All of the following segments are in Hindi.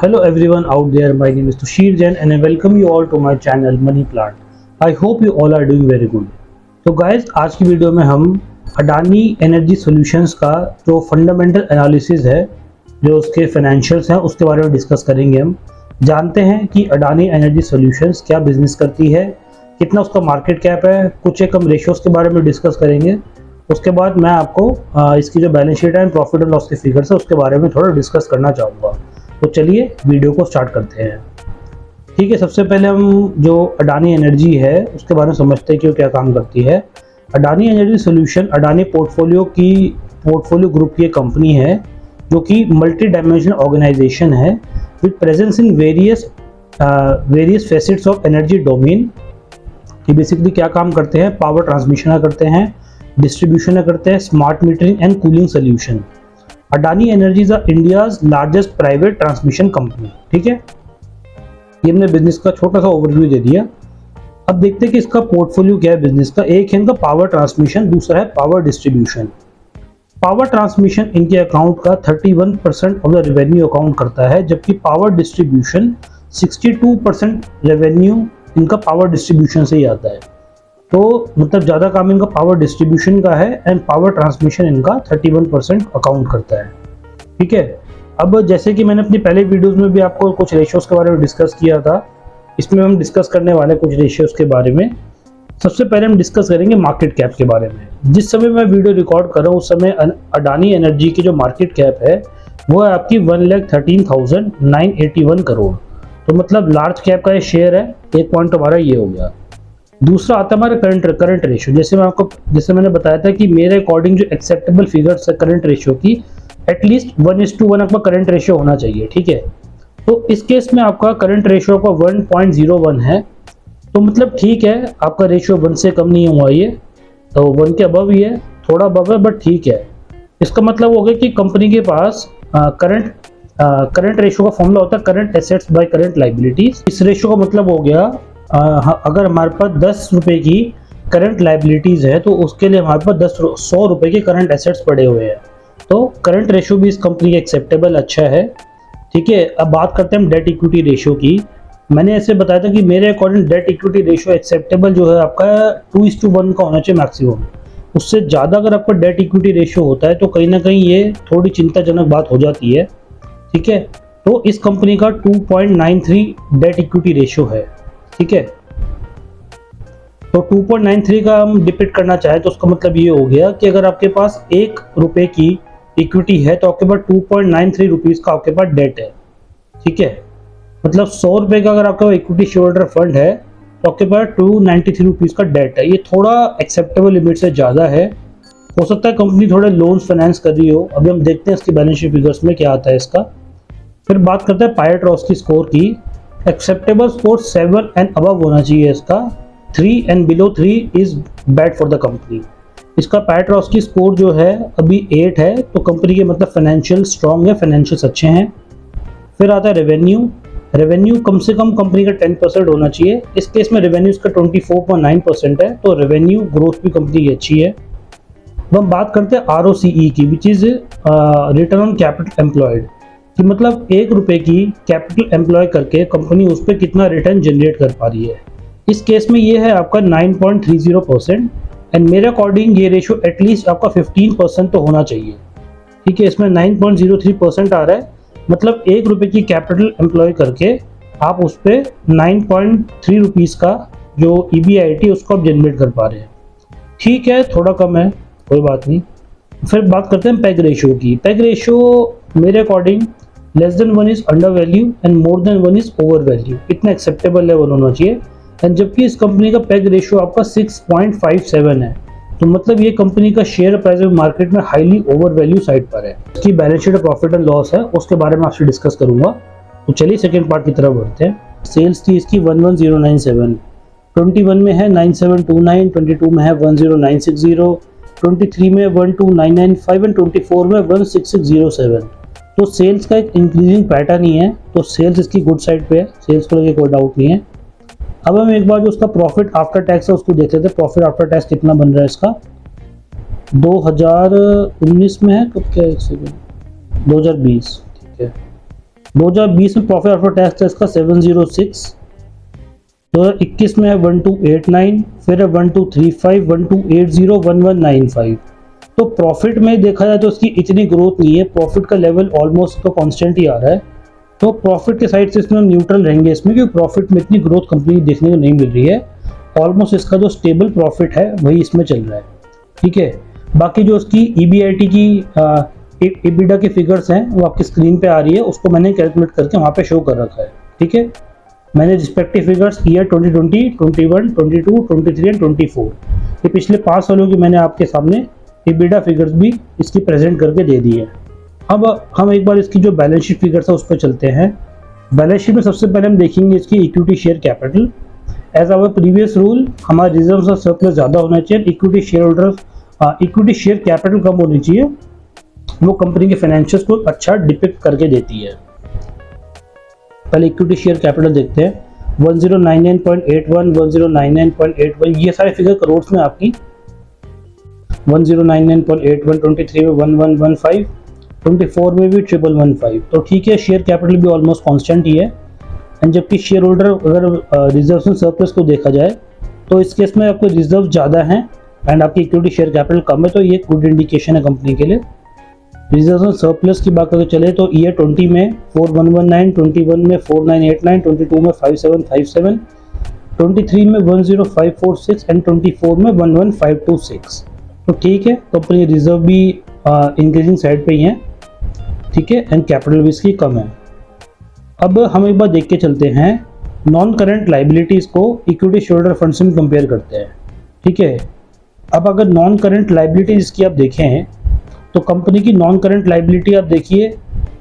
Hello everyone out there, my name is Tushir Jain and I welcome you all to my channel Money Plant. I hope you all are doing very good. तो guys, आज की वीडियो में हम अडानी एनर्जी सॉल्यूशंस का जो फंडामेंटल एनालिसिस है, जो उसके फाइनेंशियल्स हैं, उसके बारे में डिस्कस करेंगे। हम जानते हैं कि अडानी एनर्जी सॉल्यूशंस क्या बिजनेस करती है, कितना उसका मार्केट कैप है, कुछ एक हम रेशियोज के बारे में डिस्कस करेंगे। उसके बाद मैं आपको इसकी जो बैलेंस शीट है एंड प्रॉफिट एंड लॉस के फिगर्स है उसके बारे में थोड़ा डिस्कस करना चाहूँगा। तो चलिए वीडियो को स्टार्ट करते हैं। ठीक है, सबसे पहले हम जो अडानी एनर्जी है उसके बारे में समझते हैं कि वो क्या काम करती है। Adani energy solution Adani portfolio group की एक कंपनी है जो कि मल्टी डायमेंशनल ऑर्गेनाइजेशन है with presence in various facets of energy domain. ये बेसिकली क्या काम करते हैं, पावर ट्रांसमिशन करते हैं, डिस्ट्रीब्यूशन करते हैं, smart metering and cooling solution. Adani energy is India's largest private transmission company. ठीक है, ये हमने बिजनेस का छोटा सा ओवरव्यू दे दिया। अब देखते हैं कि इसका पोर्टफोलियो क्या है बिजनेस का। एक है इनका पावर ट्रांसमिशन, दूसरा है पावर डिस्ट्रीब्यूशन। पावर ट्रांसमिशन इनके अकाउंट का 31% ऑफ द रेवेन्यू अकाउंट करता है, जबकि पावर डिस्ट्रीब्यूशन 62% रेवेन्यू इनका पावर डिस्ट्रीब्यूशन से ही आता है। तो मतलब ज़्यादा काम इनका पावर डिस्ट्रीब्यूशन का है एंड पावर ट्रांसमिशन इनका 31% अकाउंट करता है। ठीक है, अब जैसे कि मैंने अपनी पहले वीडियोस में भी आपको कुछ रेशियोज के बारे में डिस्कस किया था, इसमें हम डिस्कस करने वाले कुछ रेशियोज के बारे में। सबसे पहले हम डिस्कस करेंगे मार्केट कैप के बारे में। जिस समय मैं वीडियो रिकॉर्ड कर रहा हूँ उस समय अडानी एनर्जी की जो मार्केट कैप है वो है आपकी 1,13,981 करोड़। तो मतलब लार्ज कैप का ये शेयर है। एक पॉइंट हमारा ये हो गया। दूसरा आता है हमारा करंट रेशियो। जैसे मैंने बताया था कि मेरे अकॉर्डिंग जो एक्सेप्टेबल फिगर्स है करंट रेशियो की, एटलीस्ट 1:1 आपका करंट रेशियो होना चाहिए। ठीक है, तो इस केस में आपका करंट रेशियो आपका 1.01 है। तो मतलब ठीक है, आपका रेशियो 1 से कम नहीं हुआ, ये तो 1 के अबव ही है, थोड़ा अबव है बट ठीक है। इसका मतलब हो गया कि कंपनी के पास करंट रेशियो का फॉर्मूला होता है current assets by current liabilities. इस रेशियो का मतलब हो गया अगर हमारे पास 10 रुपए की करंट लाइबिलिटीज है तो उसके लिए हमारे पास 100 रुपए के करंट एसेट्स पड़े हुए हैं। तो करंट रेशियो भी इस कंपनी का एक्सेप्टेबल अच्छा है। ठीक है, अब बात करते हैं हम डेट इक्विटी रेशियो की। मैंने ऐसे बताया था कि मेरे according debt equity ratio acceptable जो है आपका 2:1 का होना चाहिए मैक्सिमम। उससे ज़्यादा अगर आपका डेट इक्विटी रेशियो होता है तो कहीं ना कहीं ये थोड़ी चिंताजनक बात हो जाती है। ठीक है, तो इस कंपनी का 2.93 डेट इक्विटी रेशियो है। ठीक है, तो 2.93 का हम डिपिट करना चाहें तो उसका मतलब ये हो गया कि अगर आपके पास 1 रुपए की इक्विटी है तो आपके पास 2.93 रुपीज़ का आपके पास डेट है। ठीक है, मतलब 100 रुपए का अगर आपके पास इक्विटी शेयर होल्डर फंड है तो आपके पास 293 रुपीज़ का डेट है। ये थोड़ा एक्सेप्टेबल लिमिट से ज़्यादा है। हो सकता है कंपनी थोड़े लोन्स फाइनेंस कर रही हो। अभी हम देखते हैं इसकी बैलेंस शीट फिगर्स में क्या आता है इसका। फिर बात करते हैं पायरेट्रॉस्की स्कोर की। एक्सेप्टेबल स्कोर 7 एंड अबव होना चाहिए इसका। 3 and below 3 is bad for the company. इसका पायरेट्रॉस्की स्कोर जो है अभी 8 है, तो कंपनी के मतलब फाइनेंशियल स्ट्रॉन्ग है, फाइनेंशियल्स अच्छे हैं। फिर आता है रेवेन्यू कम से कम कंपनी का 10% होना चाहिए। इस केस में रेवेन्यू इसका 24.9% है, तो रेवेन्यू ग्रोथ भी कंपनी की अच्छी है। अब हम बात करते हैं ROCE की, which is return on capital employed, कि मतलब 1 रुपए की कैपिटल एम्प्लॉय करके कंपनी उस पर कितना रिटर्न जनरेट कर पा रही है। इस केस में ये है आपका 9.30% एंड मेरे अकॉर्डिंग ये रेशियो एटलीस्ट आपका 15% तो होना चाहिए। ठीक है, इसमें 9.03% आ रहा है, मतलब 1 रुपए की कैपिटल एम्प्लॉय करके आप उस पर 9.3 रुपीज़ का जो EBIT उसको आप जनरेट कर पा रहे हैं। ठीक है, थोड़ा कम है, कोई बात नहीं। फिर बात करते हैं पैग रेशियो की। पैग रेशियो मेरे according less than 1 is under value and more than 1 is over value. इतना एक्सेप्टेबल लेवल होना चाहिए। एंड जबकि इस कंपनी का पैग रेशियो आपका 6.57 है, तो मतलब ये कंपनी का शेयर प्राइस मार्केट में हाईली ओवर वैल्यू साइड पर है। इसकी balance sheet profit and loss है, उसके बारे में आपसे डिस्कस करूंगा। तो चलिए सेकेंड पार्ट की तरफ बढ़ते हैं। सेल्स थी इसकी 11,097, 21 में है 9729, 22 में है 10,960, 23 में 12,995 एंड 24 में 16,607। तो सेल्स का एक इंक्रीजिंग पैटर्न ही है, तो सेल्स इसकी गुड साइड पे है, सेल्स को लेकर कोई डाउट नहीं है। अब हम एक बार जो उसका प्रॉफिट आफ्टर टैक्स है उसको देख लेते हैं। प्रॉफिट आफ्टर टैक्स कितना बन रहा है इसका। 2019 में है, कब क्या, 1 सेकेंड, 2020। ठीक है, 2020 में प्रॉफिट आफ्टर टैक्स था इसका 706, 2021 में है 1289, फिर है 1235, 1280, 1195। तो प्रॉफिट में देखा जाए तो इसकी इतनी ग्रोथ नहीं है, प्रॉफिट का लेवल ऑलमोस्ट तो कांस्टेंट ही आ रहा है। तो प्रॉफिट के साइड से इसमें न्यूट्रल रहेंगे इसमें, क्योंकि प्रॉफिट में इतनी ग्रोथ कंपनी देखने को नहीं मिल रही है। ऑलमोस्ट इसका जो स्टेबल प्रॉफिट है वही इसमें चल रहा है, ठीक है। बाकी जो इसकी EBIT की EBITDA की फिगर्स हैं वो आपकी स्क्रीन पे आ रही है, उसको मैंने कैलकुलेट करके वहाँ पे शो कर रखा है, ठीक है। मैंने रिस्पेक्टिव फिगर्स ईयर 2020, 21, 22, 23 एंड 24 ये पिछले 5 सालों की मैंने आपके सामने EBITDA फिगर्स भी इसकी प्रेजेंट करके दे दी है। अब हम एक बार इसकी जो बैलेंस शीट फिगर्स है उस पर चलते हैं। बैलेंस शीट में सबसे पहले हम देखेंगे इसकी equity share capital. As our previous rule हमारे रिजर्व्स और सरप्लस ज़्यादा होना चाहिए, equity share holder equity share capital कम होनी चाहिए, वो कंपनी के फाइनेंशियल्स को अच्छा डिपिक्ट करके देती है। पहले इक्विटी शेयर कैपिटल देखते हैं, 1099.81, 1099.81 ये सारे फिगर करोड़ में आपकी, 1099.81, 23 में 1115, 24 में भी 1115, तो ठीक है, शेयर कैपिटल भी ऑलमोस्ट कांस्टेंट ही है। एंड जबकि शेयर होल्डर अगर रिजर्व एंड सरप्लस को देखा जाए तो इस केस में आपको रिजर्व ज़्यादा है एंड आपकी इक्विटी शेयर कैपिटल कम है, तो ये गुड इंडिकेशन है कंपनी के लिए। रिजर्व एंड सरप्लस की बात करके चले तो ईयर 20 में 4119, 21 में 4989, 22 में 5757, 23 में 10546 एंड 24 में 11526। तो ठीक है, कंपनी रिजर्व भी इंक्रीजिंग साइड पे ही है, ठीक है, एंड कैपिटल भी इसकी कम है। अब हम एक बार देख के चलते हैं, नॉन करंट लाइबिलिटीज़ को इक्विटी शेयरहोल्डर फंड से कंपेयर करते हैं, ठीक है। अब अगर नॉन करंट लाइबिलिटीज़ की आप देखें तो कंपनी की नॉन करंट लाइबिलिटी आप देखिए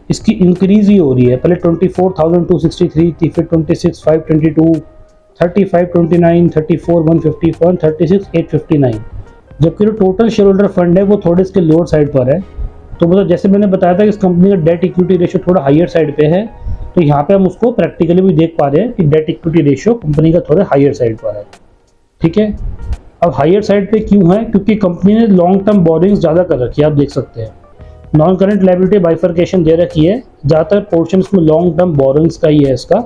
इसकी इंक्रीज ही हो रही है। पहले 24,263 थी, फिर 26,522, 35,29, 34,151, 36,859, जबकि जो टोटल शेयर होल्डर फंड है वो थोड़े इसके लोअर साइड पर है। तो मतलब जैसे मैंने बताया था कि इस कंपनी का डेट इक्विटी रेशियो थोड़ा हायर साइड पे है, तो यहाँ पे हम उसको प्रैक्टिकली भी देख पा रहे हैं कि डेट इक्विटी रेशियो कंपनी का थोड़ा हायर साइड पर है, ठीक है। अब हायर साइड पे क्यों है? क्योंकि कंपनी ने लॉन्ग टर्म बोरिंग्स ज़्यादा कर रखी है, आप देख सकते हैं। नॉन करंट लायबिलिटी बाइफर्केशन दे रखी है, ज़्यादातर पोर्शन इसमें लॉन्ग टर्म बोरिंग्स का ही है इसका,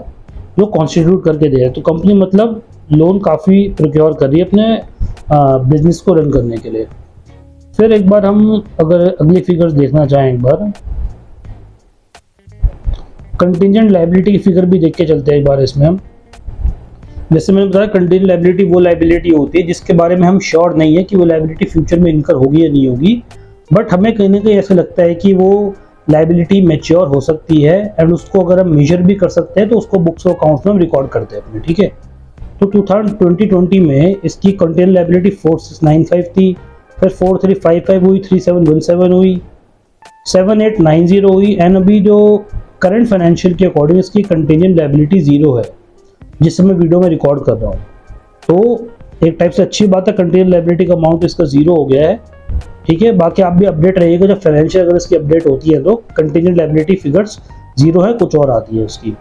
जो कॉन्स्टिट्यूट करके दे रहा है। तो कंपनी मतलब लोन काफ़ी प्रोक्योर कर रही है अपने बिजनेस को रन करने के लिए। फिर एक बार हम अगर अगली फिगर्स देखना चाहें, एक बार कंटिजेंट लायबिलिटी की फिगर भी देख के चलते हैं एक बार इसमें हम। जैसे मैंने बताया, कंटिजेंट लायबिलिटी वो लायबिलिटी होती है जिसके बारे में हम श्योर नहीं है कि वो लायबिलिटी फ्यूचर में इनकर होगी या नहीं होगी, बट हमें कहीं ना कहीं ऐसा लगता है कि वो लायबिलिटी मैच्योर हो सकती है एंड उसको अगर हम मेजर भी कर सकते हैं तो उसको बुक्स और अकाउंट्स में हम रिकॉर्ड करते हैं अपने, ठीक है। तो 2020 में इसकी कंटिजेंट लायबिलिटी 4695 थी, फिर 4355 हुई, 3717 हुई, 7890 हुई, एंड अभी जो करंट फाइनेंशियल के अकॉर्डिंग इसकी कंटिजेंट लायबिलिटी 0 है जिस समय वीडियो में रिकॉर्ड कर रहा हूँ। तो एक टाइप से अच्छी बात है, कंटिजेंट लायबिलिटी का अमाउंट इसका 0 हो गया है, ठीक है। बाकी आप भी अपडेट रहिएगा, जब फाइनेंशियल अगर इसकी अपडेट होती है तो कंटिजेंट लायबिलिटी फिगर्स 0 है, कुछ और आती है उसकी।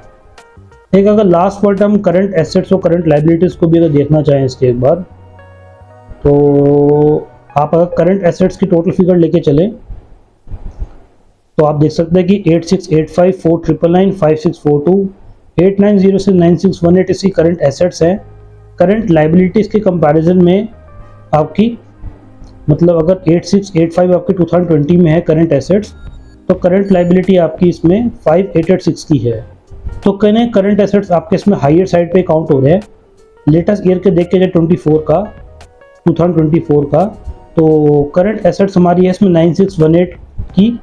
एक अगर लास्ट पॉइंट हम करंट एसेट्स और करंट लायबिलिटीज को भी अगर देखना चाहें इसके एक बार, तो आप अगर करंट एसेट्स की टोटल फिगर लेके चलें तो आप देख सकते हैं कि 8685, 4999, 5642, 890 से 9618 इसकी करंट एसेट्स हैं। करंट लायबिलिटीज के कंपैरिजन में आपकी मतलब अगर 8685 आपके 2020 में है करंट एसेट्स, तो करंट लायबिलिटी आपकी इसमें 5886 की है। तो कहने करंट एसेट्स आपके इसमें हायर साइड पे काउंट हो रहे हैं। लेटेस्ट ईयर के देख के जाए 2024 का, तो करंट एसेट्स हमारी है इसमें 9618 की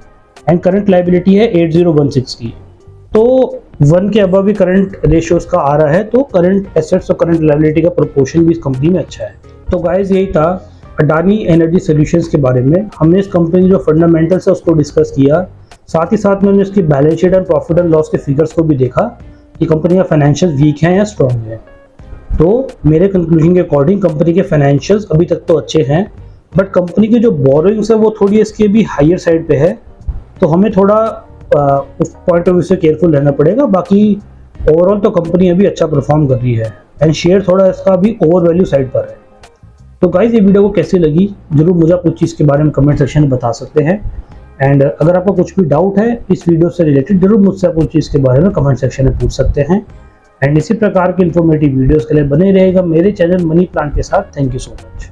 एंड करंट लायबिलिटी है 8016 की। तो 1 के अबव भी करंट रेशियोज का आ रहा है, तो करंट एसेट्स और करंट लायबिलिटी का प्रोपोर्शन भी इस कंपनी में अच्छा है। तो गाइस यही था अडानी एनर्जी सॉल्यूशंस के बारे में। हमने इस कंपनी के जो फंडामेंटल्स है उसको डिस्कस किया, साथ ही साथ में हमने इसकी balance sheet and profit and loss के फिगर्स को भी देखा कि कंपनी का फाइनेंशियल वीक है या स्ट्रॉन्ग है। तो मेरे कंक्लूजन के अकॉर्डिंग कंपनी के फाइनेंशियल्स अभी तक तो अच्छे हैं, बट कंपनी की जो बोरोइंग्स है वो थोड़ी इसके भी हायर साइड पे है, तो हमें थोड़ा उस पॉइंट ऑफ व्यू से केयरफुल रहना पड़ेगा। बाकी ओवरऑल तो कंपनी अभी अच्छा परफॉर्म कर रही है एंड शेयर थोड़ा इसका अभी ओवर वैल्यू साइड पर है। तो गाइज ये वीडियो को कैसी लगी जरूर मुझे आप कुछ चीज़ के बारे में कमेंट सेक्शन में बता सकते हैं। एंड अगर आपको कुछ भी डाउट है इस वीडियो से रिलेटेड, जरूर मुझसे आप उस चीज़ के बारे में कमेंट सेक्शन में पूछ सकते हैं। एंड इसी प्रकार के इन्फॉर्मेटिव वीडियोस के लिए बने रहेगा मेरे चैनल मनी प्लान के साथ। Thank you so much.